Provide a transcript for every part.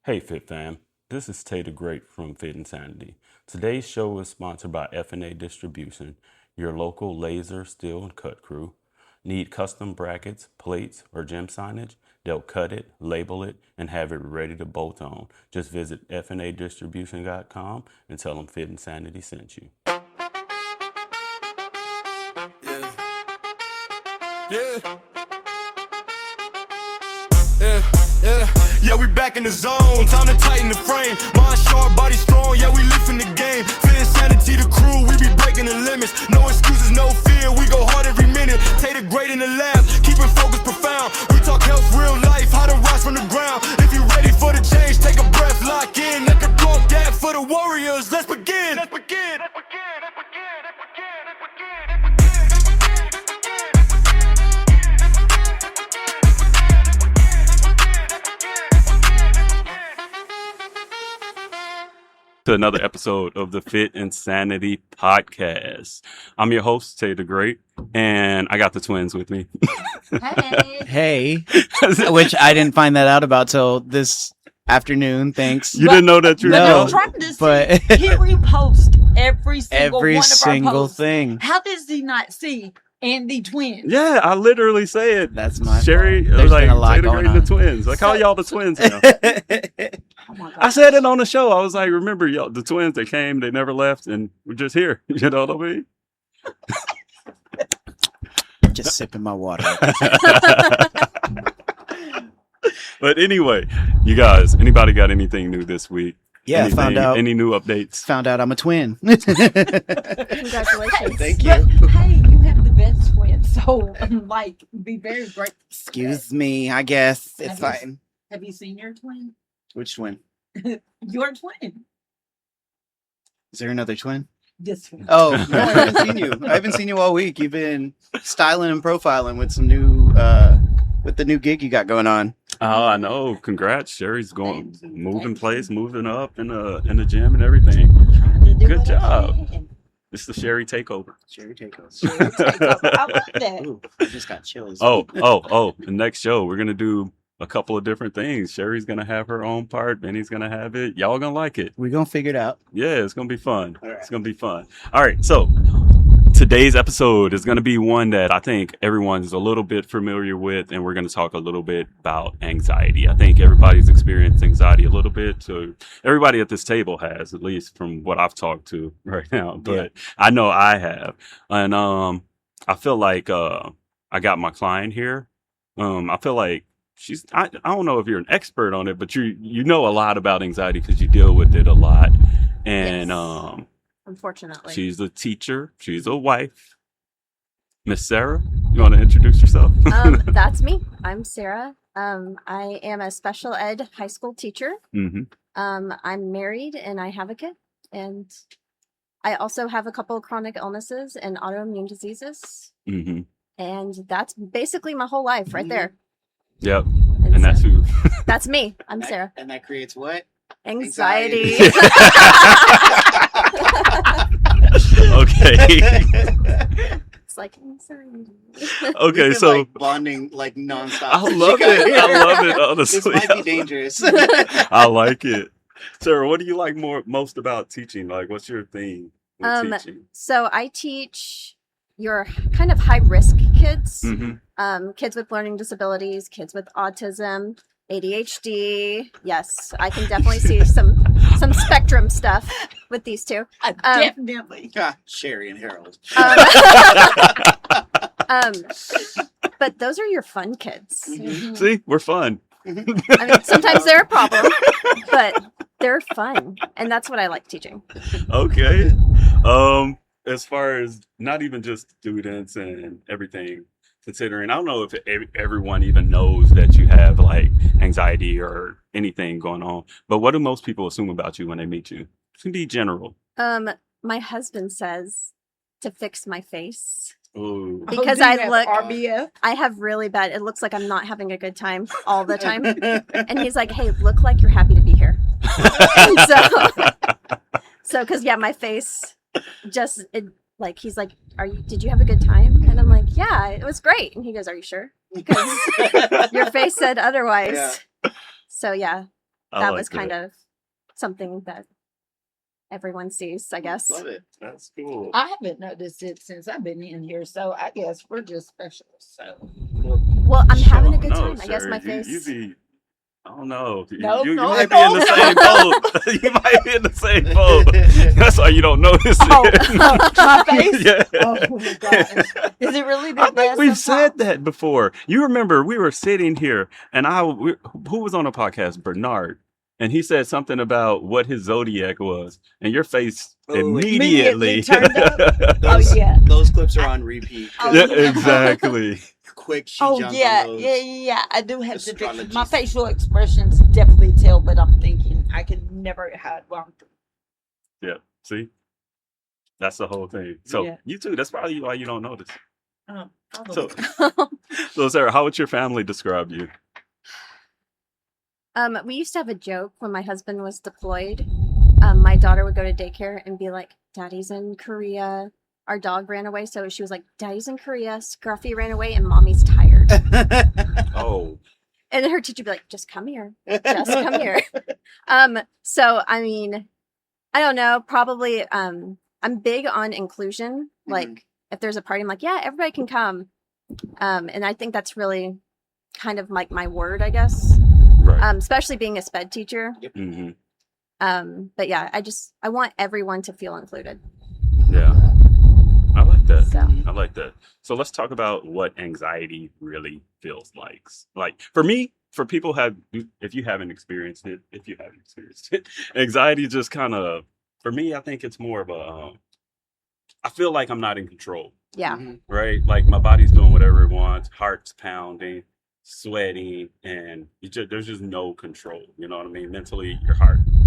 Hey Fit Fam, this is Tay the Great from Fit Insanity. Today's show is sponsored by F&A Distribution, your local laser, steel, and cut crew. Need custom brackets, plates, or gym signage? They'll cut it, label it, and have it ready to bolt on. Just visit fnadistribution.com and tell them Fit Insanity sent you. Yeah, we back in the zone, time to tighten the frame. Mind sharp, body strong, yeah, we lifting the game. Fit Insanity, the crew, we be breaking the limits. No excuses, no fear, we go hard every minute. Take the great in the lab, keeping focus profound. We talk health, real life, how to rise from the ground. If you ready for the change, take a breath, lock in. Let the dog gap for the warriors, let's begin. Let's begin. Let's begin. Let's begin. Let's begin. Let's begin. To another episode of the Fit Insanity podcast. I'm your host, Tay the Great, and I got the twins with me. Hey. Which I didn't find that out about till this afternoon. Thanks. You didn't know that you were No, but He reposts every single every one of single our posts. thing. How does he not see Andy twins? Yeah, I literally say it. That's my Sheri, fault. There's like, been a lot Tay the going Great and the on. twins. I call y'all the twins now. Oh my God. I said it on the show. I was like, remember, y'all, the twins, they came, they never left, and we're just here. You know what I mean? Just sipping my water. But anyway, you guys, anybody got anything new this week? Yeah, found out. Any new updates? Found out I'm a twin. Congratulations. Thank But, you. hey, you have the best twins, so like, be very grateful. Excuse me. I guess it's Have you- fine. Have you seen your twin? Which twin? Your twin. Is there another twin? This one. Oh, no, I haven't seen you. I haven't seen you all week. You've been styling and profiling with some new, with the new gig you got going on. Oh, I know. Congrats. Sheri's going, Thank you. moving Thank place, you. moving up in the gym and everything. Trying to do Good what I job. can. It's the Sheri takeover. Sheri takeover. Sure, take over. I love that. Ooh, I just got chills. The next show, we're going to do a couple of different things. Sheri's going to have her own part. Vinny's going to have it. Y'all going to like it. We're going to figure it out. Yeah, it's going to be fun. All right. It's going to be fun. All right. So today's episode is going to be one that I think everyone's a little bit familiar with, and we're going to talk a little bit about anxiety. I think everybody's experienced anxiety a little bit. So everybody at this table has, at least from what I've talked to right now. But I know I have. And I feel like I got my client here. I feel like I don't know if you're an expert on it, but you know a lot about anxiety because you deal with it a lot. And Yes. Unfortunately. she's a teacher. She's a wife. Miss Sarah, you want to introduce yourself? That's me. I'm Sarah. I am a special ed high school teacher. Mm-hmm. I'm married and I have a kid. And I also have a couple of chronic illnesses and autoimmune diseases. Mm-hmm. And that's basically my whole life right there. Yep. And And that's so- who. That's me. I'm Sarah. And that creates what? Anxiety. Okay. It's like anxiety. Okay. We've been, So like, bonding like nonstop. I since love you got it. here. I love it. This Honestly, might be dangerous. I like it. Sarah, what do you like most about teaching? Like, what's your thing with teaching? So I teach your kind of high risk kids. Mm-hmm. Kids with learning disabilities, kids with autism, ADHD. Yes, I can definitely see some spectrum stuff with these two. Definitely. Ah, Sheri and Harold. But those are your fun kids. See, we're fun. I mean, sometimes they're a problem, but they're fun, and that's what I like teaching. Okay. As far as not even just students and everything, considering, I don't know if everyone even knows that you have like anxiety or anything going on, but what do most people assume about you when they meet you? It can be general. My husband says to fix my face Ooh. because do you I have look. RBF. I have really bad. It looks like I'm not having a good time all the time. And he's like, "Hey, look like you're happy to be here." And so because my face just like he's like, Did you have a good time?" And I'm like, "Yeah, it was great." And he goes, "Are you sure? Because your face said otherwise." Yeah. So yeah, that like was kind of something that everyone sees, I guess. Love it. That's cool. I haven't noticed it since I've been in here, so I guess we're just special. So Well, I'm having a good No, time. I guess my Sherry, face. you be. I don't know. No, You no, might be no. in the same boat. You might be in the same boat. That's why you don't notice Oh, it. my face? Yeah. Oh my gosh. Is it really I that think bad we've sometimes? said that before. You remember we were sitting here, and who was on the podcast? Bernard, and he said something about what his zodiac was, and your face Oh, immediately. Immediately turned up. Those, Oh, yeah. Those clips are on repeat. Oh, Yeah, yeah. exactly. Quick, she Oh jumped yeah, on those. yeah. I do have to. astrology My stuff. facial expressions definitely tell, but I'm thinking I can never hide what I'm thinking. Yeah. See, that's the whole thing. So Yeah. you too. That's probably why you don't notice. So, Probably. so Sarah, how would your family describe you? We used to have a joke when my husband was deployed. My daughter would go to daycare and be like, "Daddy's in Korea." Our dog ran away, so she was like, "Daddy's in Korea." Scruffy ran away, and Mommy's tired. Oh, And her teacher would be like, "Just come here, just come here." So I mean, I don't know. Probably, I'm big on inclusion. Like, if there's a party, I'm like, yeah, everybody can come. And I think that's really kind of like my word, I guess. right. Especially being a sped teacher. Hmm. But yeah, I want everyone to feel included. Yeah, I like that. So I like that. So let's talk about what anxiety really feels like. Like for me, for people if you haven't experienced it, anxiety just kind of, for me, I think it's more of a, I feel like I'm not in control, yeah. right? Like my body's doing whatever it wants, heart's pounding, sweating, and there's just no control. You know what I mean? Mentally,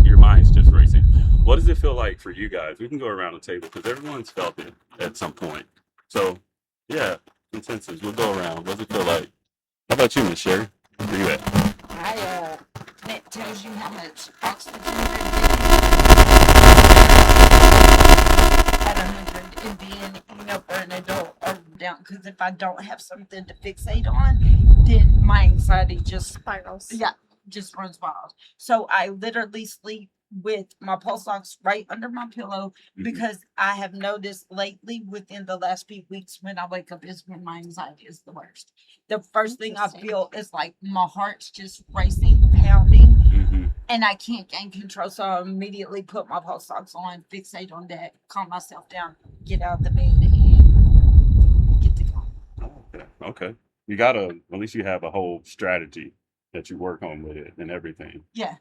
your mind's just racing. What does it feel like for you guys? We can go around the table because everyone's felt it at some point. So, yeah, consensus. We'll go around. What does it feel like? How about you, Miss Sheri? Where you at? It tells you how much oxygen at 100 and then, for an adult or down. Because if I don't have something to fixate on, then my anxiety just Spirals. just runs wild. So I literally sleep with my pulse ox right under my pillow because I have noticed lately within the last few weeks when I wake up is when my anxiety is the worst. The first thing I feel is like my heart's just racing, pounding, and I can't gain control. So I immediately put my pulse ox on, fixate on that, calm myself down, get out of the bed, and get to go. Okay. You gotta, at least you have a whole strategy that you work on with it and everything. Yeah.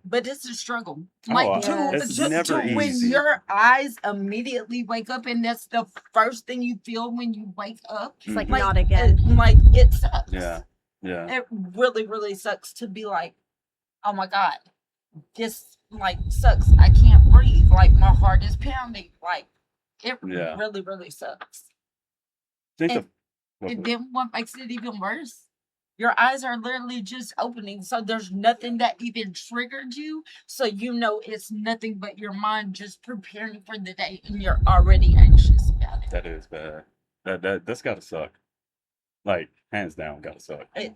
But it's a struggle. It's never when easy. your eyes immediately wake up, and that's the first thing you feel when you wake up. It's like not again. It sucks. Yeah. It really, really sucks to be like, oh my God, this sucks. I can't breathe. Like my heart is pounding. Like it really, really sucks. And then what makes it even worse? Your eyes are literally just opening. So there's nothing that even triggered you. So it's nothing but your mind just preparing for the day and you're already anxious about it. That is bad. That's gotta suck. Like, hands down, gotta suck. It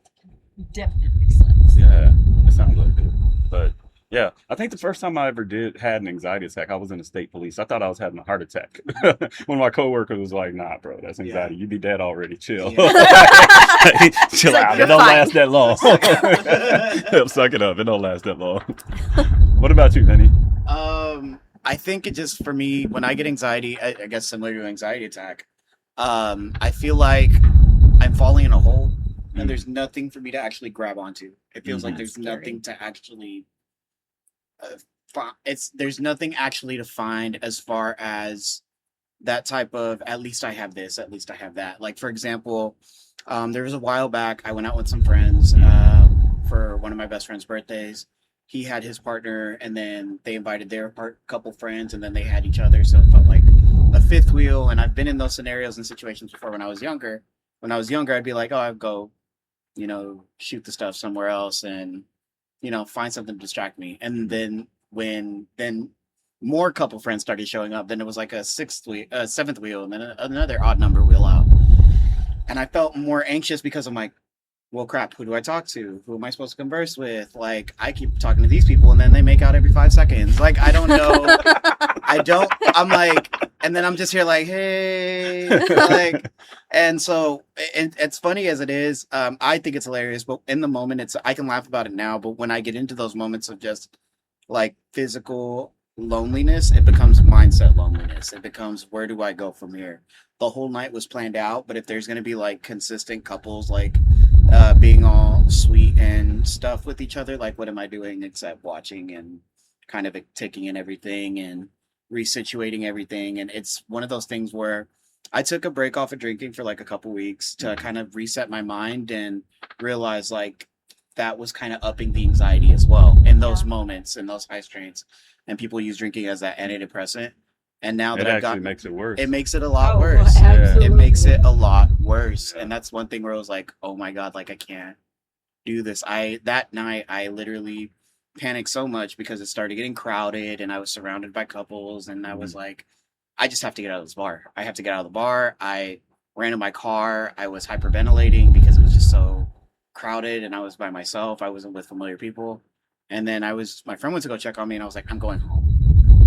definitely sucks. Yeah, it sounds like it. But yeah, I think the first time I ever had an anxiety attack, I was in the state police. I thought I was having a heart attack. One of my coworkers was like, "Nah, bro, that's anxiety. You'd be dead already. Chill, chill out. It don't last that long. Suck it up. It don't last that long." What about you, Vinny? I think it just, for me, when I get anxiety, I guess similar to an anxiety attack, I feel like I'm falling in a hole and there's nothing for me to actually grab onto. It feels like there's nothing to actually there's nothing actually to find as far as that type of, at least I have this, at least I have that. Like, for example, there was a while back, I went out with some friends for one of my best friend's birthdays. He had his partner, and then they invited their couple friends, and then they had each other. So it felt like a fifth wheel. And I've been in those scenarios and situations before when I was younger. When I was younger, I'd be like, oh, I'd go, shoot the stuff somewhere else and, find something to distract me. And then when more couple friends started showing up, then it was like a seventh wheel, and then another odd number wheel out. And I felt more anxious because I'm like, well, crap, who do I talk to? Who am I supposed to converse with? Like, I keep talking to these people and then they make out every 5 seconds. Like, I don't know. I'm like, and then I'm just here like, hey, like, and so it's funny as it is. I think it's hilarious, but in the moment, I can laugh about it now. But when I get into those moments of just like physical loneliness, it becomes mindset loneliness. It becomes, where do I go from here? The whole night was planned out, but if there's going to be like consistent couples, like being all sweet and stuff with each other, like what am I doing except watching and kind of taking in everything and resituating everything? And it's one of those things where I took a break off of drinking for like a couple weeks to kind of reset my mind and realize like that was kind of upping the anxiety as well in those moments, in those high strains. And people use drinking as that antidepressant. And now that it actually makes it worse. it makes it a lot worse. Absolutely. It makes it a lot worse. And that's one thing where I was like, oh my God, like I can't do this. That night I literally panicked so much because it started getting crowded and I was surrounded by couples and I was like, I just have to get out of this bar. I have to get out of the bar. I ran to my car. I was hyperventilating because it was just so crowded and I was by myself. I wasn't with familiar people. And then my friend went to go check on me and I was like, I'm going home.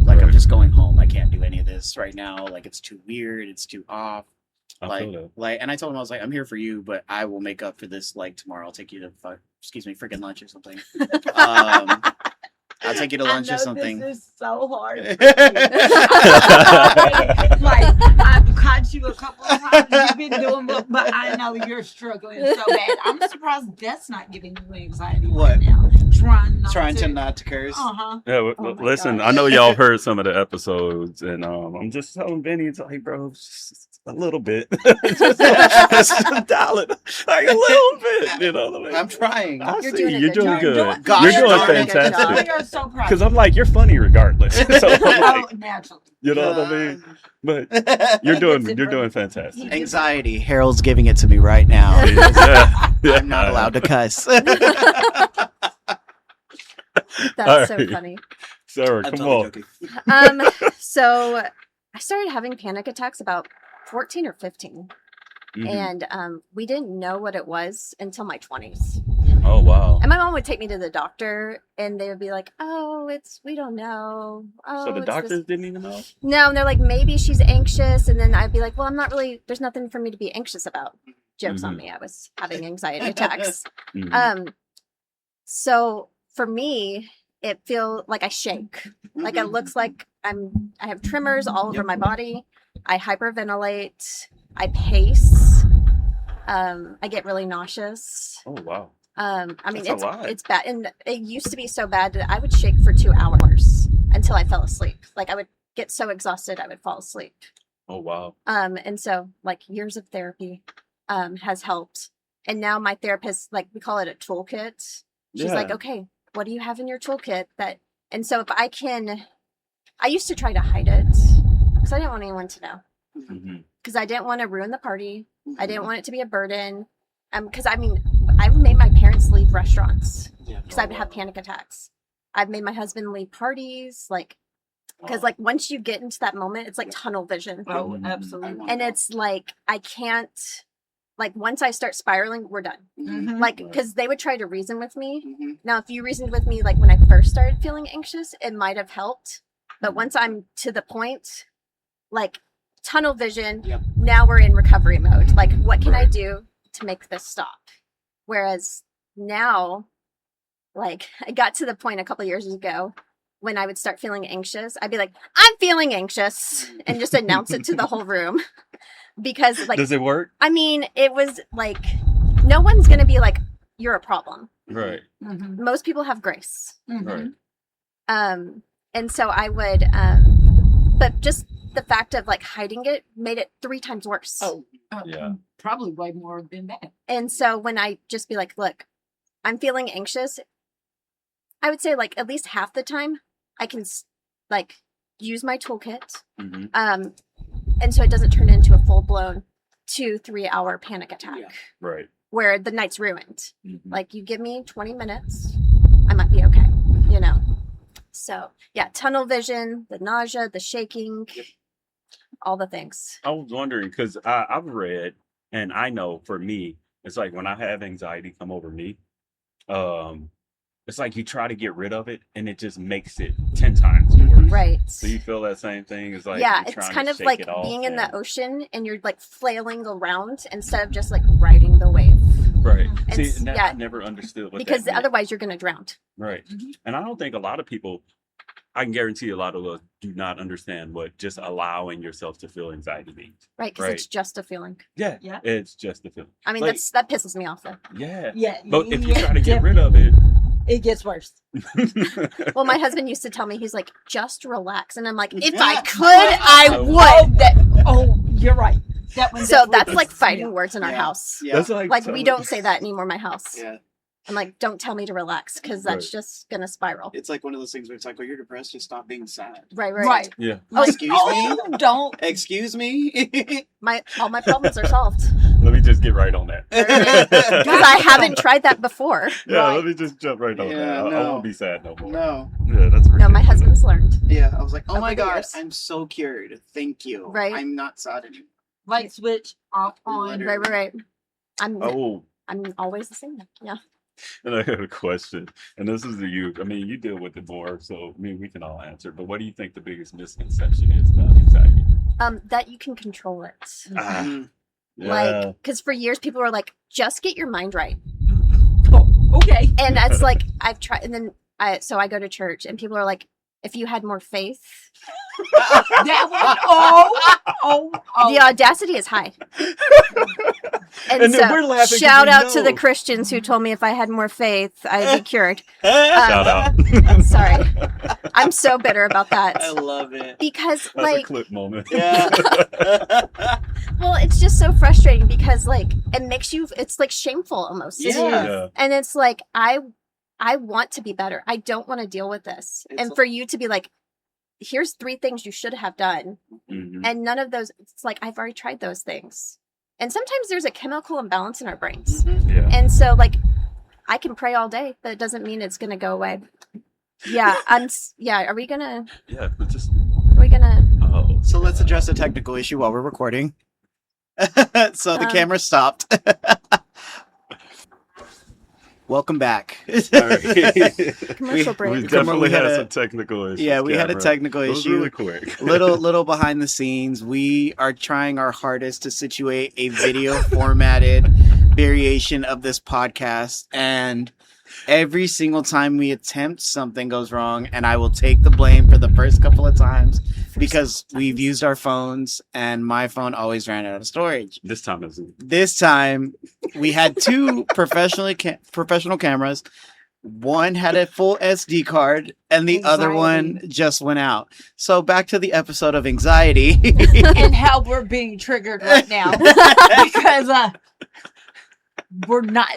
Like, I'm just going home. I can't do any of this right now. Like, it's too weird. It's too off. I feel that. Like, and I told him, I was like, I'm here for you, but I will make up for this, like, tomorrow. I'll take you to, freaking lunch or something. I'll take you to lunch or something. This is so hard. Like, I've caught you a couple of times. You've been doing, but I know you're struggling so bad. I'm surprised that's not giving you anxiety right now. Trying to not to curse. Yeah, listen, I know y'all heard some of the episodes, and I'm just telling Vinny, it's like, bro, just a little bit. just dial it like a little bit, you know. Like, I'm trying. I You're see doing a you're good doing job. good. Gosh, You're doing darn it, good fantastic. job. You're so proud. Because I'm like, you're funny regardless. So I'm like, Naturally. you know what I mean? But you're doing fantastic. Anxiety. Harold's giving it to me right now. Yeah. I'm not allowed to cuss. That's so Alright. funny. Sarah, I'm come totally on. joking. So I started having panic attacks about 14 or 15. Mhm. And we didn't know what it was until my 20s. Oh wow. And my mom would take me to the doctor and they would be like, oh, we don't know. Oh, So the it's doctors this." didn't even know? No, and they're like, maybe she's anxious. And then I'd be like, well, I'm not really, there's nothing for me to be anxious about. Jokes on Mhm. me. I was having anxiety attacks. Mhm. So for me, it feels like I shake. Like it looks like I have tremors all over my body. I hyperventilate. I pace. I get really nauseous. Oh wow. I mean, That's a lot. it's bad, and it used to be so bad that I would shake for 2 hours until I fell asleep. Like I would get so exhausted, I would fall asleep. Oh wow. And so like years of therapy has helped. And now my therapist, like we call it a toolkit. She's like, Yeah. okay, what do you have in your toolkit and so if I used to try to hide it because I didn't want anyone to know. Mhm. Because I didn't want to ruin the party. I didn't want it to be a burden. Because I mean, I've made my parents leave restaurants because I would have panic attacks. I've made my husband leave parties, like, because like once you get into that moment, it's like tunnel vision, Oh, absolutely. and it's like I can't. Like once I start spiraling, we're done. Mhm. Like because they would try to reason with me. Mhm. Now, if you reasoned with me, like when I first started feeling anxious, it might have helped. But once I'm to the point, like tunnel vision, Yep. now we're in recovery mode. Like, what can I do to make this stop? Whereas now, like I got to the point a couple years ago when I would start feeling anxious, I'd be like, I'm feeling anxious and just announce it to the whole room. Because like, Does it work? I mean, it was like, no one's going to be like, you're a problem. Right. Mhm. Most people have grace. Right. And so I would, but just the fact of like hiding it made it 3 times worse. Yeah. Probably way more than that. And so when I just be like, look, I'm feeling anxious, I would say like at least half the time I can like use my toolkit. Mhm. And so it doesn't turn into a full blown 2-3 hour panic attack Yeah. Right. where the night's ruined. Mhm. Like you give me 20 minutes, I might be okay, you know? So yeah, tunnel vision, the nausea, the shaking, all the things. I was wondering because I've read and I know for me It's like when I have anxiety come over me, it's like you try to get rid of it and it just makes it 10 times worse. Right. So you feel that same thing? It's like Yeah, you're it's trying kind to of shake like it off being in and- the ocean and you're like flailing around instead of just like riding the wave. Right. It's- See, and that, yeah. I never understood what Because that meant. otherwise you're gonna drown. Right. And I don't think a lot of people, I can guarantee a lot of us do not understand what just allowing yourself to feel anxiety means. Right, because it's just a feeling. Yeah. Yeah. It's just a feeling. I mean, Like- that pisses me off though. Yeah. Yeah. But if you yeah, try to get rid of it, it gets worse. Well, my husband used to tell me, he's like, just relax. And I'm like, if I could, I Oh. would. You're right. That one So definitely that's like pisses me fighting off. words in our Yeah. house. Yeah. that's like, Like, we don't say that anymore in my house. Yeah. I'm like, don't tell me to relax because that's Right. just going to spiral. It's like one of those things where it's like, well, you're depressed, just stop being sad. Right, right. Right. Yeah. Like, Excuse me? Oh, don't. Excuse me? All my problems are solved. Let me just get right on that. Because I haven't tried that before. Yeah, Right. let me just jump right on Yeah, that. I no. won't be sad no more. No. Yeah, that's No, my ridiculous. husband's learned. Yeah, I was like, oh Over my the god, years. I'm so cured. Thank you. Right. I'm not sad anymore. Light switch off on. Literally. Right. I'm Oh, always the same. Yeah. and I have a question. And this is to you. I mean, you deal with it more, so I mean, we can all answer. But what do you think the biggest misconception is about anxiety? That you can control it. Ah, Mhm. yeah. Like, because for years people were like, just get your mind right. Oh, okay. And that's like, I've tried, and then I go to church and people are like, if you had more faith, That one. Oh. the audacity is high. And, And then so, we're laughing 'cause shout we out to the know. Christians who told me if I had more faith, I'd be cured. Shout out. Sorry. I'm so bitter about that. I love it. Because, That's a like, clip moment. Yeah. well, it's just so frustrating because, like, it makes you, it's like shameful almost. Yeah. Yeah. And it's like, I want to be better. I don't want to deal with this. It's And a- for you to be like, here's 3 things you should have done. Mhm. And none of those, it's like, I've already tried those things. And sometimes there's a chemical imbalance in our brains. Mhm. Yeah. And so, like, I can pray all day, but it doesn't mean it's going to go away. Yeah. Are we going to, Yeah, but just oh. So let's address a technical issue while we're recording. So the camera stopped. Welcome back. All right. commercial we- break? We definitely we had had a- some technical issues. Yeah, we had a Cameron. technical It was issue. really quick. little behind the scenes. We are trying our hardest to situate a video formatted variation of this podcast, and every single time we attempt, something goes wrong, and I will take the blame for the first couple of times because we've used our phones and my phone always ran out of storage. This time is This time we had 2 professional cameras. One had a full SD card and the other one just went out. So back to the episode of anxiety. And how we're being triggered right now because we're not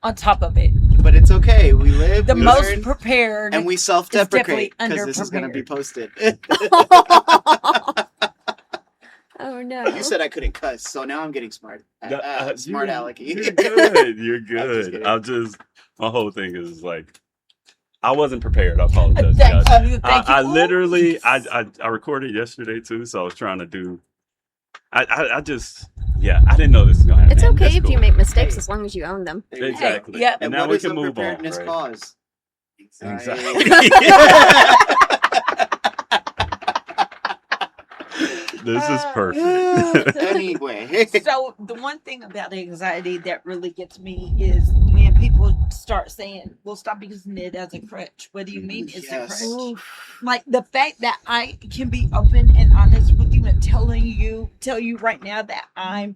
on top of it. But it's okay. We live, The we most learn, prepared. and we self-deprecate definitely because this is going to be posted. Oh, no. You said I couldn't cuss, so now I'm getting smart. Smart alecky. You're good. You're just good. kidding. My whole thing is like, I wasn't preprepared. I apologize, Thank guys. you. Thank you. I literally, I recorded yesterday too, so I was trying to do. I just, yeah, I didn't know this was gonna happen. It's okay That's if you cool. make mistakes as long as you own them. There you go. Exactly. Yep. And And now what we does can move on. unpreparedness Right? cause? Anxiety. This is perfect. Anyway. So the one thing about anxiety that really gets me is when people start saying, "Well, stop using it as a crutch." What do you mean it's Yes. a crutch? Like the fact that I can be open and honest with you and tell you right now that I'm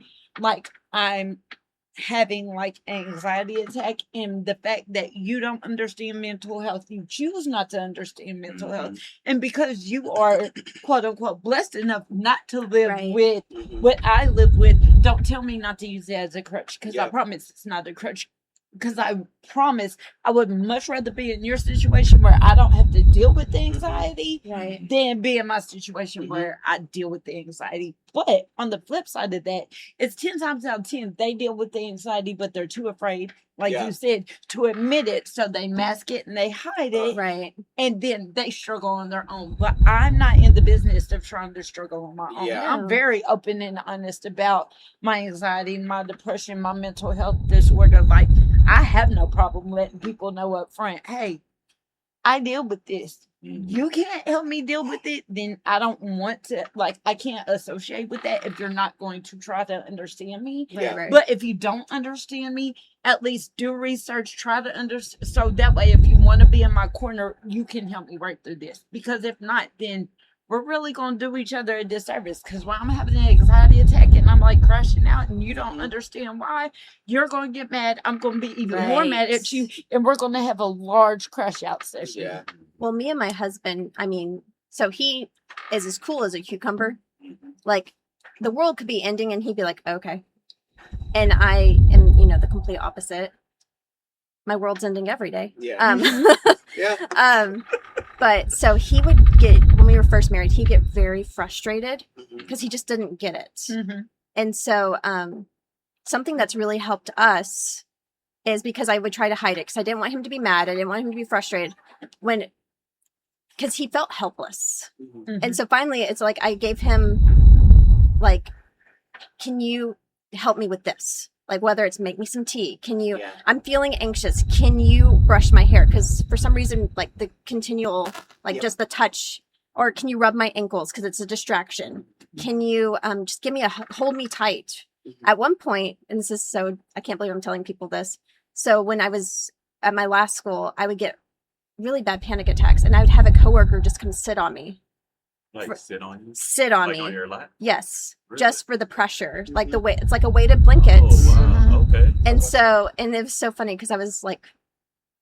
having like anxiety attack, and the fact that you don't understand mental health, you choose not to understand mental health, and because you are quote unquote blessed enough not to live Right. with Mhm. what I live with, don't tell me not to use it as a crutch, because I Yep. promise it's not a crutch. because I promise I would much rather be in your situation where I don't have to deal with the anxiety Right. than be in my situation where I deal with the anxiety. But on the flip side of that, it's 10 times out of 10 they deal with the anxiety, but they're too afraid, like Yeah. you said, to admit it, so they mask it and they hide it, Right. and then they struggle on their own. But I'm not in the business of trying to struggle on my own. Yeah. I'm very open and honest about my anxiety, my depression, my mental health disorder. Like, I have no problem letting people know up front, hey, I deal with this. You can't help me deal with it, then I don't want to, like, I can't associate with that if you're not going to try to understand me. Yeah. Right. But if you don't understand me, at least do research, try to understand. So that way, if you want to be in my corner, you can help me right through this. Because if not, then we're really going to do each other a disservice. Because when I'm having an anxiety attack and I'm like crashing out and you don't understand why, you're going to get mad. I'm going to be even more mad at you. And we're going to have a large crash out session. Yeah. Well, me and my husband, I mean, so he is as cool as a cucumber. Like, the world could be ending and he'd be like, okay. And I am, the complete opposite. My world's ending every day. Yeah. Yeah. But so he would get, when we were first married, he'd get very frustrated because he just didn't get it. Mm-hmm. And so something that's really helped us is because I would try to hide it because I didn't want him to be mad. I didn't want him to be frustrated because he felt helpless. Mhm. And so finally it's like I gave him like, can you help me with this? Like, whether it's make me some tea, I'm feeling anxious, can you brush my hair? Because for some reason, like the continual, like just the touch, or can you rub my ankles because it's a distraction? Can you just give me hold me tight? At one point, and this is so, I can't believe I'm telling people this. So when I was at my last school, I would get really bad panic attacks and I would have a coworker just come sit on me. Like sit on you? Sit on Like me. on your lap? Yes. Really? Just for the pressure. Like the weight, it's like a weighted blanket. Oh, wow. Okay. And so, and it was so funny because I was like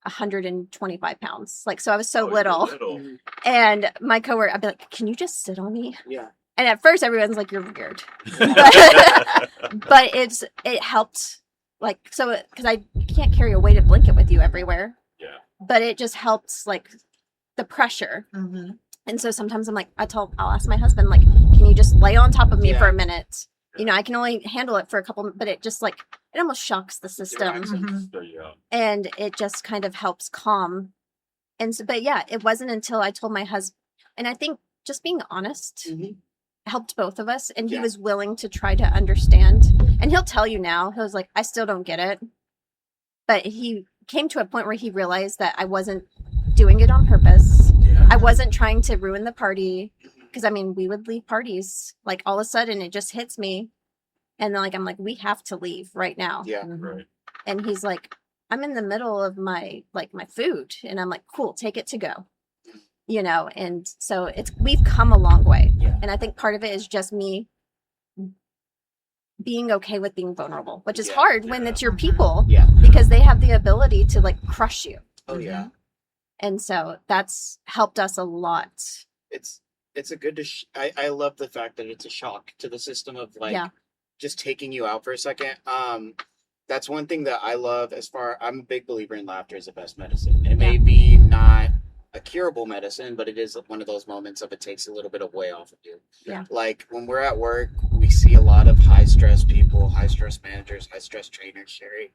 125 pounds. Like, so I was so Oh, you're little. little. And my coworker, I'd be like, can you just sit on me? Yeah. And at first everyone's like, you're weird. But it helped. Like, so, because I can't carry a weighted blanket with you everywhere. Yeah. But it just helps like the pressure. Mm-hmm. And so sometimes I'm like, I'll ask my husband, like, can you just lay on top of me for a minute? I can only handle it for a couple, but it just like, it almost shocks the system. There you go. And it just kind of helps calm. And so, but yeah, it wasn't until I told my husband, and I think just being honest helped both of us. And he was willing to try to understand. And he'll tell you now, he was like, I still don't get it. But he came to a point where he realized that I wasn't doing it on purpose. I wasn't trying to ruin the party because, I mean, we would leave parties. Like, all of a sudden, it just hits me. And then, like, I'm like, we have to leave right now. Yeah. Right. And he's like, I'm in the middle of my food. And I'm like, cool, take it to go. And so we've come a long way. Yeah. And I think part of it is just me being okay with being vulnerable, which is hard when it's your people. Yeah. Because they have the ability to, like, crush you. Oh, yeah. And so that's helped us a lot. It's a good, I love the fact that it's a shock to the system of like just taking you out for a second. That's one thing that I love I'm a big believer in laughter is the best medicine. It may be not a curable medicine, but it is one of those moments of it takes a little bit of weight off of you. Yeah. Like when we're at work, we see a lot of high stress people, high stress managers, high stress trainers, Sheri,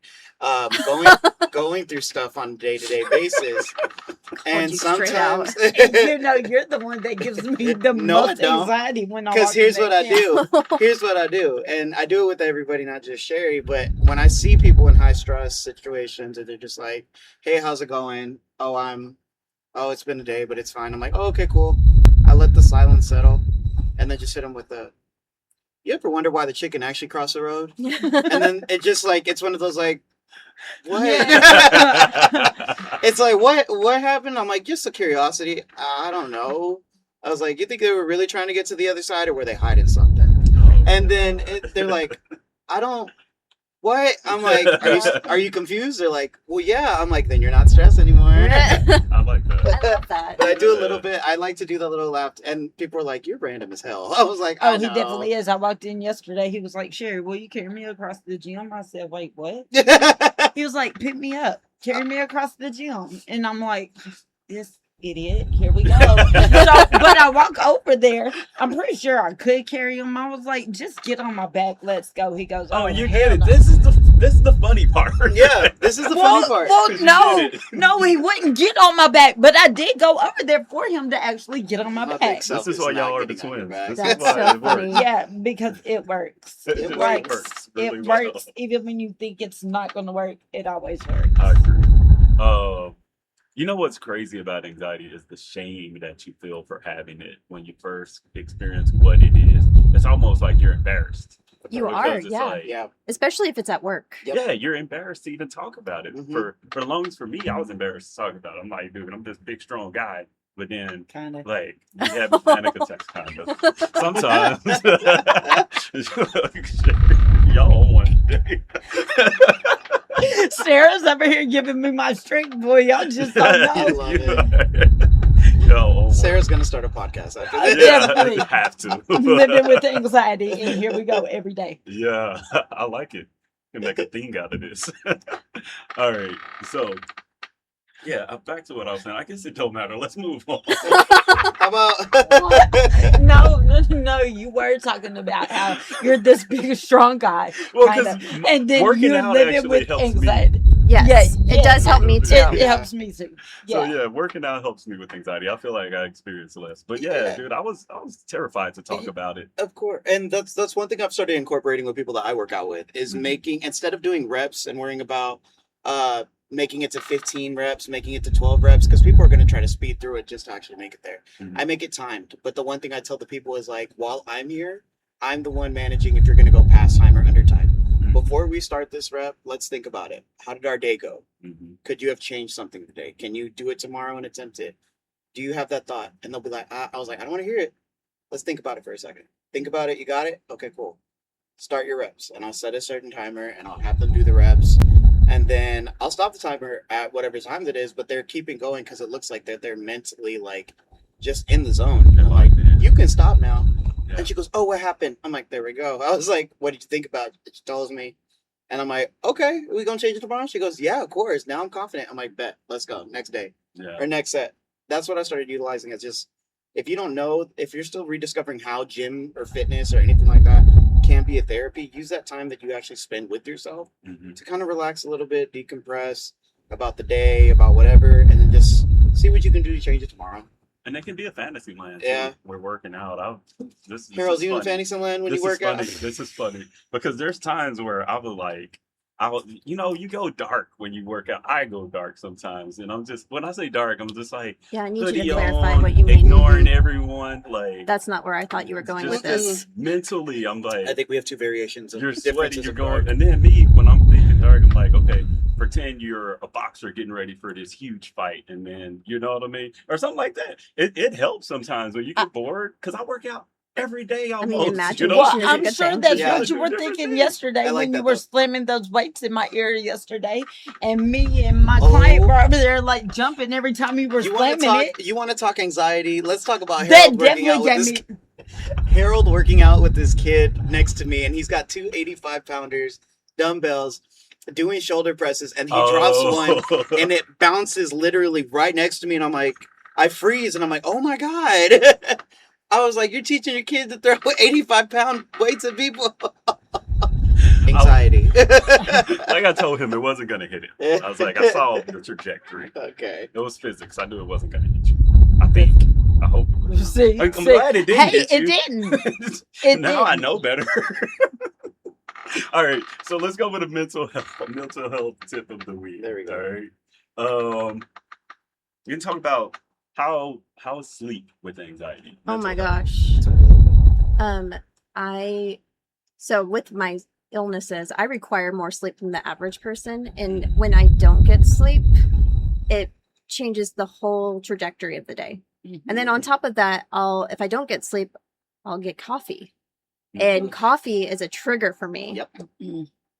going through stuff on a day-to-day basis. And sometimes and you're the one that gives me the most anxiety when I'm because here's what I do. And I do it with everybody, not just Sheri, but when I see people in high stress situations and they're just like, hey, how's it going? Oh, it's been a day, but it's fine. I'm like, oh, okay, cool. I let the silence settle and then just hit them with you ever wonder why the chicken actually crossed the road? And then it just like, it's one of those like, what? It's like, what happened? I'm like, just a curiosity. I don't know. I was like, you think they were really trying to get to the other side or were they hiding something? And then they're like, what? I'm like, are you confused? They're like, well, yeah. I'm like, then you're not stressed anymore. I like that. I love that. I do a little bit. I like to do the little laugh, and people are like, "You're random as hell." I was like, Oh, "I he know." definitely is. I walked in yesterday. He was like, Sheri, will you carry me across the gym? I said, wait, what? He was like, pick me up, carry me across the gym. And I'm like, this idiot, here we go. But I walk over there. I'm pretty sure I could carry him. I was like, just get on my back. Let's go. He goes, Oh, you hell get it. no. This is the funny part. Yeah, this is the funny part. Well, 'Cause you no, did it. no, he wouldn't get on my back, but I did go over there for him to actually get on my My big back. self This is why not y'all are the getting on your twins. back. This That's is why so it works. funny. Yeah, because it works. It It really works. works really It well. works. Even when you think it's not going to work, it always works. I agree. You know what's crazy about anxiety is the shame that you feel for having it when you first experience what it is. It's almost like you're embarrassed. You Because are, it's yeah. like, Yeah. Especially if it's at work. Yep. yeah, you're embarrassed to even talk about it. Mhm. For the longest for me, I was embarrassed to talk about it. I'm like, dude, I'm this big, strong guy. But then, Kind of. like, we have panic attacks, kind of. Sometimes. Y'all one day. Sarah's over here giving me my strength, boy. Y'all just don't I know. love it. Yo, Sarah's gonna start a podcast after I this. yeah, definitely- I have to. Living with anxiety, and here we go every day. Yeah, I like it. Can make a thing out of this. All right, so yeah, back to what I was saying. I guess it don't matter. Let's move on. How about? No, you were talking about how you're this big, strong guy. Well, kinda. because And then working you're out living actually with helps me. anxiety. Yes, Yeah, it does help me too. It Yeah. helps me too. So Yeah. yeah, working out helps me with anxiety. I feel like I experience less. But yeah, Yeah. dude, I was terrified to talk about it. Of course, and that's one thing I've started incorporating with people that I work out with is Mhm. making, instead of doing reps and worrying about making it to 15 reps, making it to 12 reps, because people are going to try to speed through it just to actually make it there. Mhm. I make it timed, but the one thing I tell the people is like, while I'm here, I'm the one managing if you're going to go past time or under time. Mhm. Before we start this rep, let's think about it. How did our day go? Mhm. Could you have changed something today? Can you do it tomorrow and attempt it? Do you have that thought? And they'll be like, I was like, I don't want to hear it. Let's think about it for a second. Think about it. You got it? Okay, cool. Start your reps. And I'll set a certain timer and I'll have them do the reps. And then I'll stop the timer at whatever time that is, but they're keeping going because it looks like that they're mentally like just in the zone. And I'm like, you can stop now. Yeah. And she goes, oh, what happened? I'm like, there we go. I was like, what did you think about it? She tells me. And I'm like, okay, are we going to change it tomorrow? She goes, yeah, of course. Now I'm confident. I'm like, bet, let's go. Next day Yeah. or next set. That's what I started utilizing. It's just, if you don't know, if you're still rediscovering how gym or fitness or anything like that can be a therapy, use that time that you actually spend with yourself Mhm. to kind of relax a little bit, decompress about the day, about whatever, and then just see what you can do to change it tomorrow. And it can be a fantasy land. Yeah. too. We're working out. This Harold, is you in funny. fantasy land when This you is work out? funny. This is funny because there's times where I was like, you go dark when you work out. I go dark sometimes, and I'm just, when I say dark, I'm just like, Yeah, I need you hoodie to clarify on, what you mean. ignoring everyone. Like That's not where I thought you were going with just this. mentally, I'm like, I think we have two variations of you're sweaty, differences you're of going, dark. and then me, when I'm thinking dark, I'm like, okay, pretend you're a boxer getting ready for this huge fight, and then you know what I mean, or something like that. It helps sometimes when you get bored because I work out every day almost. imagination you know? Well, is a I'm good sure thing. that's Yeah. what you were Different thinking things. yesterday I like when you that, were though. slamming those weights in my ear yesterday, and me and my client Oh. were over there like jumping every time you were You want slamming to talk? it. You want to talk anxiety? Let's talk about That Harold working out definitely with gave this. me. Harold working out with this kid next to me, and he's got two 85-pounders, dumbbells, doing shoulder presses, and he drops one, and it bounces literally right next to me, and I'm like, I freeze, and I'm like, oh my god. I was like, you're teaching your kid to throw 85-pound weights at people. Anxiety. Like I told him, it wasn't gonna hit it. I was like, I saw the trajectory. Okay. It was physics. I knew it wasn't gonna hit you. I think. I hope. It was. See, I'm see. glad it didn't Hey, hit it you. didn't. It Now I didn't. know better. All right, so let's go with a mental health tip of the week. There we go. All right. We can talk about how sleep with anxiety. Oh my mental health. gosh. So with my illnesses, I require more sleep than the average person. And when I don't get sleep, it changes the whole trajectory of the day. And then on top of that, if I don't get sleep, I'll get coffee. And coffee is a trigger for me. Yep.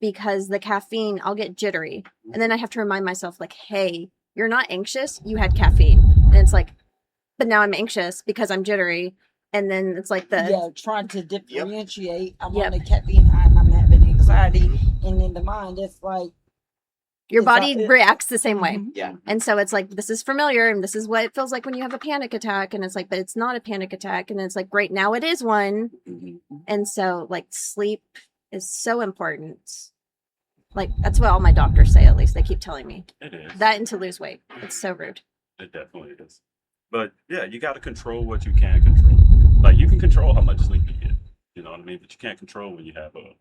Because the caffeine, I'll get jittery. And then I have to remind myself, like, hey, you're not anxious, you had caffeine. And it's like, but now I'm anxious because I'm jittery. And then it's like the trying to differentiate. I'm Yep. on a caffeine high and I'm having anxiety, and in the mind, it's like your it's body like- reacts the same way. Mhm. Yeah. And so it's like, this is familiar, and this is what it feels like when you have a panic attack. And it's like, but it's not a panic attack. And it's like, right now it is one. And so, like, sleep is so important. Like, that's what all my doctors say, at least. They keep telling me It is. that, and to lose weight. It's so rude. It definitely is. But yeah, you got to control what you can control. Like, you can control how much sleep you get. You know what I mean? But you can't control when you have a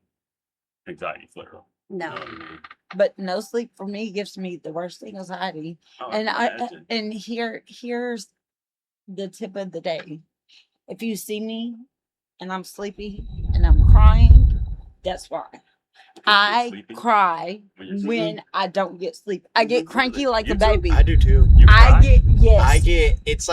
anxiety flare up. You know No. what I mean? But no sleep for me gives me the worst anxiety. Oh, And can imagine. here's the tip of the day. If you see me and I'm sleepy and I'm crying, that's why. I sleepy cry when you're when I don't get sleep. I get cranky like You a too? baby. I do too. You I cry? get yes. It's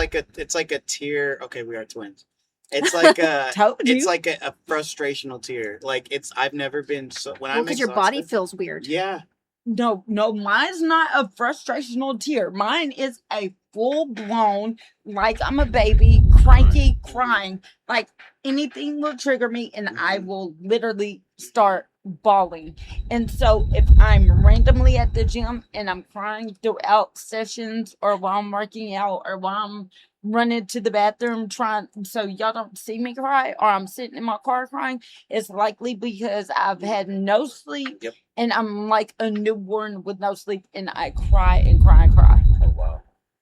like a tear. Okay, we are twins. It's like a Told it's you. like a frustrational tear. Like I've never been so when Well, I'm because your body exhausted- feels weird. Yeah. No, mine's not a frustrational tear. Mine is a full blown, like I'm a baby, cranky, crying. Like anything will trigger me, and I will literally start bawling. And so, if I'm randomly at the gym and I'm crying throughout sessions, or while I'm working out, or while I'm running to the bathroom trying so y'all don't see me cry, or I'm sitting in my car crying, it's likely because I've had no sleep. Yep. And I'm like a newborn with no sleep, and I cry and cry and cry. Oh, wow.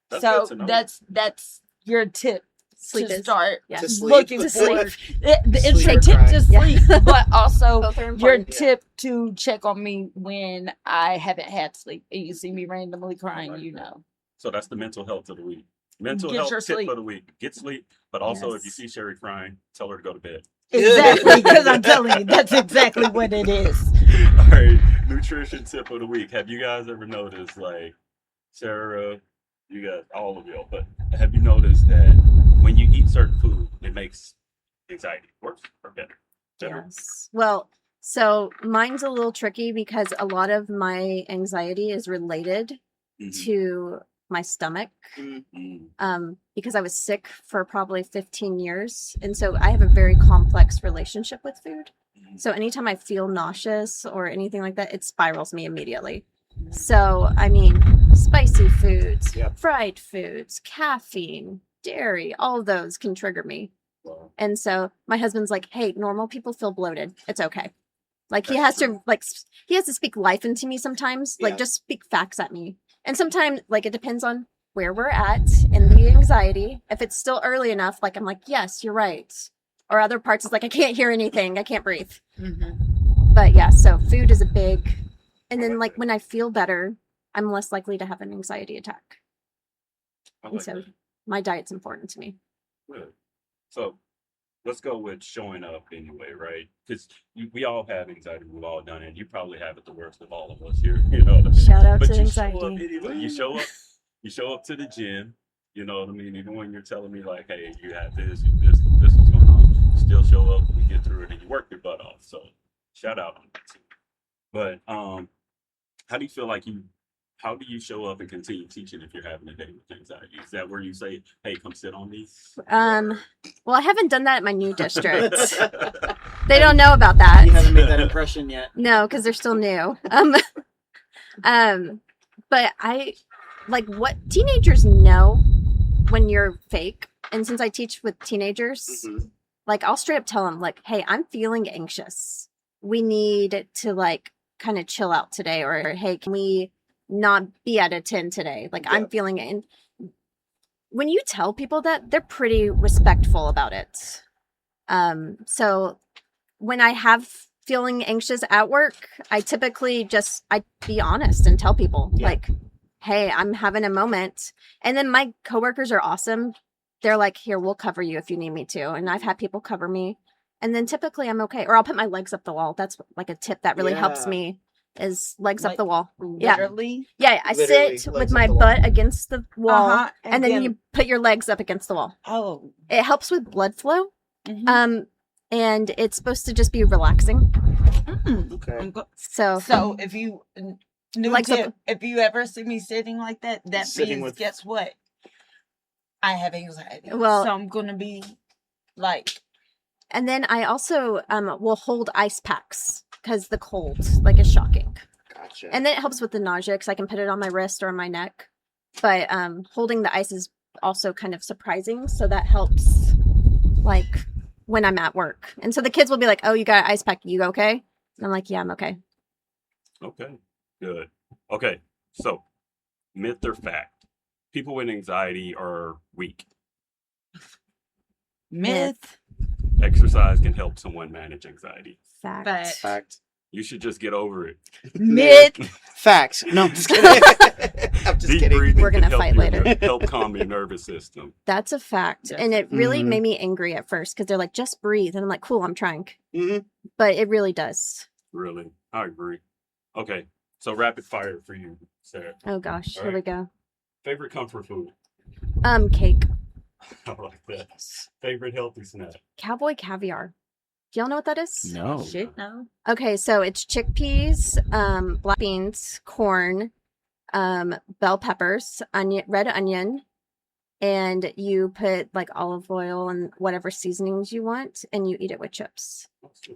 That's So good to know. that's your tip Sleep to is. start Yeah. To sleep. looking To for. sleep. It's Sleep your or tip cry. to Yeah. sleep, but also Both are your important. tip to check on me when I haven't had sleep and you see me randomly crying. You know, So that's the mental health of the week. Mental Get health your tip sleep. of the week. Get sleep, but also if you Yes. see Sheri crying, tell her to go to bed. exactly, because I'm telling you, that's exactly what it is. All right, nutrition tip of the week. Have you guys ever noticed, like, Sarah, you guys, all of y'all, but have you noticed that when you eat certain food, it makes anxiety worse or better? Better? Yes. Well, so mine's a little tricky because a lot of my anxiety is related Mhm. to my stomach. Mm. Because I was sick for probably 15 years. And so I have a very complex relationship with food. Mhm. So anytime I feel nauseous or anything like that, it spirals me immediately. So, I mean, spicy foods, Yep. fried foods, caffeine, dairy, all of those can trigger me. Wow. And so my husband's like, hey, normal people feel bloated. It's okay. Like he That's has to he has to speak life into me sometimes. Like Yeah. just speak facts at me. And sometimes like it depends on where we're at in the anxiety. If it's still early enough, like I'm like, yes, you're right. Or other parts is like I can't hear anything. I can't breathe. But yeah, so food is a big, and then like when I feel better, I'm less likely to have an anxiety attack. I And like so that. my diet's important to me. Good. So let's go with showing up anyway, right? Because we all have anxiety. We've all done it. You probably have it the worst of all of us here. You know what I mean? Shout out But to you show up anxiety. anyway. You show up to the gym. You know what I mean? Even when you're telling me like, hey, you have this is going on, you still show up and you get through it and you work your butt off. So shout out on that too. But how do you feel like how do you show up and continue teaching if you're having a day with anxiety? Is that where you say, hey, come sit on me? Well, I haven't done that at my new district. They don't know about that. You haven't made that impression yet. No, because they're still new. But I like what teenagers know when you're fake. And since I teach with teenagers, like I'll straight up tell them like, hey, I'm feeling anxious. We need to like kind of chill out today. Or hey, can we not be at a 10 today? Like I'm feeling it. And when you tell people that, they're pretty respectful about it. So when I have feeling anxious at work, I typically I be honest and tell people like, hey, I'm having a moment. And then my coworkers are awesome. They're like, here, we'll cover you if you need me to. And I've had people cover me. And then typically I'm okay. Or I'll put my legs up the wall. That's like a tip that really helps me is legs up the wall. Literally. Yeah, I Literally, sit legs with my up the wall. butt against the wall. And And then you put your legs up against the wall. Oh. It helps with blood flow. Mhm. And it's supposed to just be relaxing. Okay. So if you new Legs up- tip, if you ever see me sitting like that, that Sitting means with- guess what? I have anxiety. Well- so I'm gonna be like, And then I also will hold ice packs because the cold like is shocking. Gotcha. And then it helps with the nausea because I can put it on my wrist or on my neck. But holding the ice is also kind of surprising, so that helps like when I'm at work. And so the kids will be like, "Oh, you got an ice pack? You okay?" And I'm like, "Yeah, I'm okay." Okay, good. Okay, so myth or fact? People with anxiety are weak. myth. Exercise can help someone manage anxiety. Fact. Fact. Fact. You should just get over it. Myth. Facts. No, I'm just kidding. I'm just Deep kidding. breathing We're can gonna help fight your later. help calm your nervous system. That's a fact. That's And it really Mhm. made me angry at first because they're like, "Just breathe," and I'm like, "Cool, I'm trying," Mhm. but it really does. Really, I agree. Okay, so rapid fire for you, Sarah. Oh gosh, All here we right. go. Favorite comfort food? Cake, I like that. Favorite healthy snack? cowboy caviar. Do y'all know what that is? No. Shit, no. Okay, so it's chickpeas, black beans, corn, bell peppers, onion, red onion, and you put like olive oil and whatever seasonings you want, and you eat it with chips.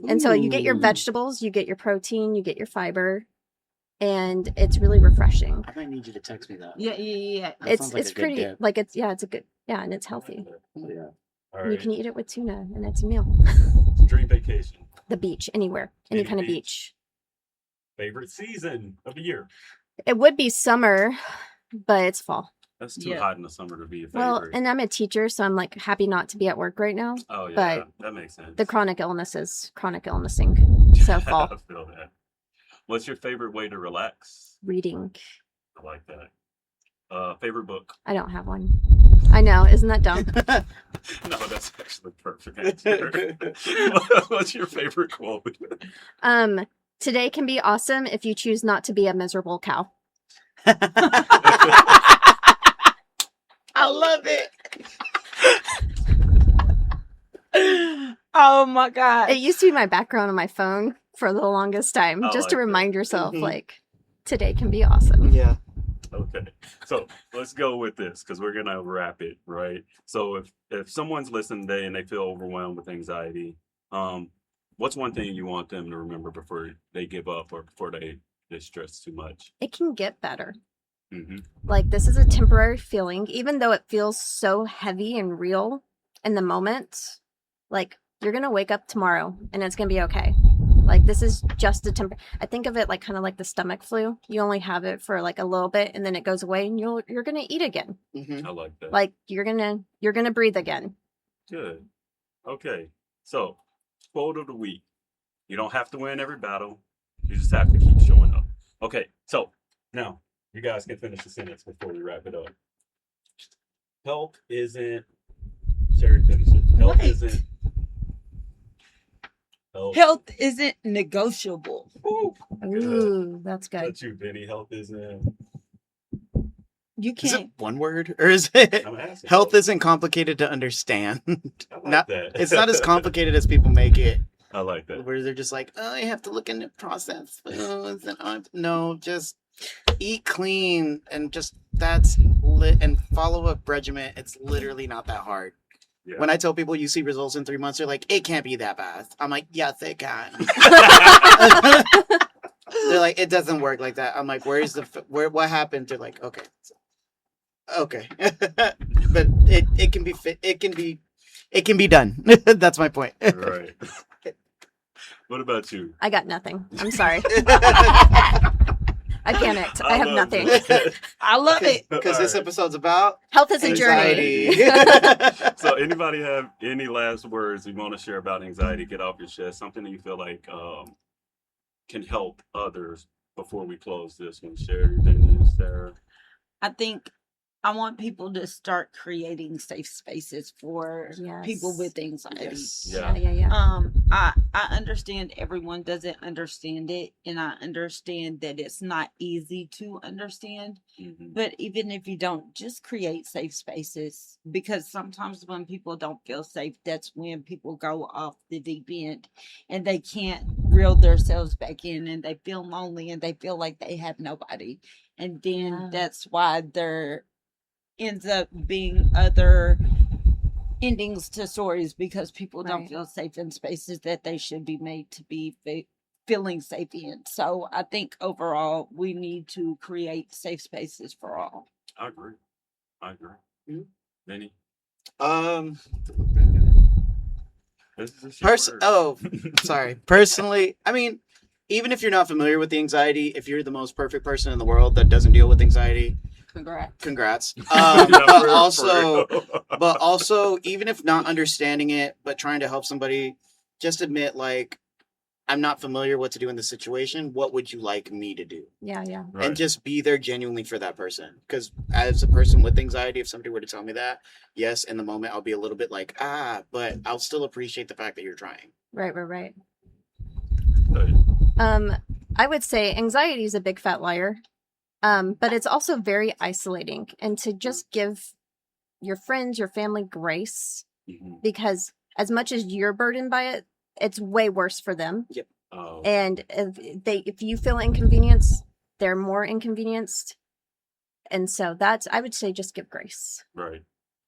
And so you get your Ooh. vegetables, you get your protein, you get your fiber, and it's really refreshing. I might need you to text me that. Yeah. That It's sounds like it's a good pretty dip. like it's a good and it's healthy. Oh, yeah. All And you right. can eat it with tuna, and it's a meal. Dream vacation. The beach, anywhere, any Any kind of beach. beach. Favorite season of the year? It would be summer, but it's fall. That's too Yeah. hot in the summer to be a favorite. Well, and I'm a teacher, so I'm like happy not to be at work right now. oh yeah, but that makes sense. The chronic illnessing. So fall. I feel that. What's your favorite way to relax? Reading. I like that. Favorite book? I don't have one. I know, isn't that dumb? No, that's actually the perfect answer. What's your favorite quote? Today can be awesome if you choose not to be a miserable cow. I love it. Oh my god. It used to be my background on my phone for the longest time, I just to like that. remind yourself, Mhm. like, today can be awesome. Yeah. Okay, so let's go with this because we're gonna wrap it, right? So if someone's listening today and they feel overwhelmed with anxiety, what's one thing you want them to remember before they give up or before they stress too much? It can get better. Mm-hmm. Like, this is a temporary feeling, even though it feels so heavy and real in the moment. Like, you're gonna wake up tomorrow and it's gonna be okay. Like, this is just a I think of it like kind of like the stomach flu. You only have it for like a little bit and then it goes away and you're gonna eat again. Mhm. I like that. Like, you're gonna breathe again. Good. Okay, so quote of the week. You don't have to win every battle. You just have to keep showing up. Okay, so now you guys can finish the sentence before we wrap it up. Help isn't. Sheri, finish it. Help Wait. isn't. Help. Health isn't negotiable. Good. Ooh, that's good. That's you, Vinny. Help isn't. You Is it can't. one word or is it I'm asking. health isn't complicated to understand? I like not- that. It's not as complicated as people make it. I like that. Where they're just like, oh, you have to look into processed foods and no, just eat clean and just that's lit and follow a regimen. It's literally not that hard. Yeah. When I tell people you see results in 3 months, they're like, it can't be that bad. I'm like, yes, it can. They're like, it doesn't work like that. I'm like, where's the what happened? They're like, okay, but it can be fit. It can be done. That's my point. Right. What about you? I got nothing. I'm sorry. I panicked. I have love nothing. that. I love it. Because this All right. episode's about Health is a journey. anxiety. So anybody have any last words you want to share about anxiety? Get off your chest. Something that you feel like can help others before we close this one. Sheri, Vinny, Sarah. I think I want people to start creating safe spaces for people Yes. with anxiety. Yes. Yeah. Yeah. I understand everyone doesn't understand it, and I understand that it's not easy to understand. Mhm. But even if you don't, just create safe spaces, because sometimes when people don't feel safe, that's when people go off the deep end and they can't reel themselves back in, and they feel lonely and they feel like they have nobody. And then Yeah. that's why they're ends up being other endings to stories because people don't Right. feel safe in spaces that they should be made to be feeling safe in. So I think overall we need to create safe spaces for all. I agree. Mhm. Vinny, Um, this is your word. sorry. Personally, I mean, even if you're not familiar with the anxiety, if you're the most perfect person in the world that doesn't deal with anxiety, congrats. Yeah, But for also, even if not understanding it, but trying to help somebody, just admit like, I'm not familiar what to do in this situation. What would you like me to do? Yeah. Right. And just be there genuinely for that person. Because as a person with anxiety, if somebody were to tell me that, yes, in the moment I'll be a little bit like, but I'll still appreciate the fact that you're trying. Right. Good. I would say anxiety is a big fat liar. But it's also very isolating, and to just give your friends, your family grace, Mhm. because as much as you're burdened by it, it's way worse for them. Oh, And if you feel inconvenienced, they're more inconvenienced. And so I would say just give grace. right.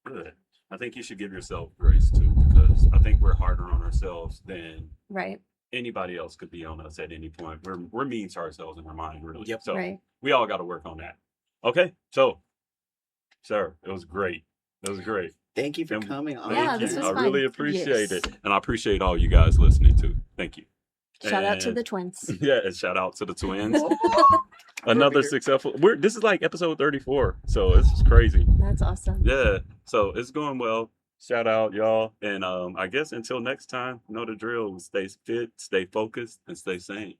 Good. I think you should give yourself grace too, because I think we're harder on ourselves than Right. anybody else could be on us at any point. We're mean to ourselves in our mind, really. Yep. So Right. we all got to work on that. Okay. So, sir, it was great. It was great. Thank you for And coming on. Yeah, Thank this you. was I fun. really appreciate Yes. it. And I appreciate all you guys listening too. Thank you. Shout out to And- the twins. Yeah, and shout out to the twins. Another successful. This is like episode 34, so this is crazy. That's awesome. Yeah, so it's going well. Shout out, y'all, and I guess until next time, know the drill. Stay fit, stay focused, and stay sane.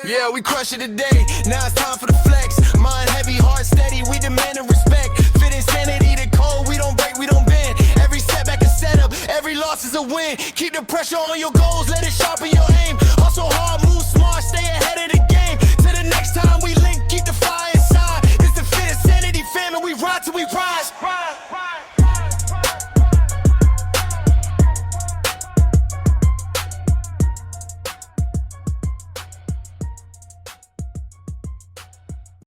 Yeah, we crush it today. Now it's time for the flex. Mind heavy, heart steady. We demand respect. Fit insanity, the code. We don't break, we don't bend. Every setback is set up. Every loss is a win. Keep the pressure on your goals. Let it sharpen your aim. Hustle hard, move smart. Stay ahead of the game. To the next time we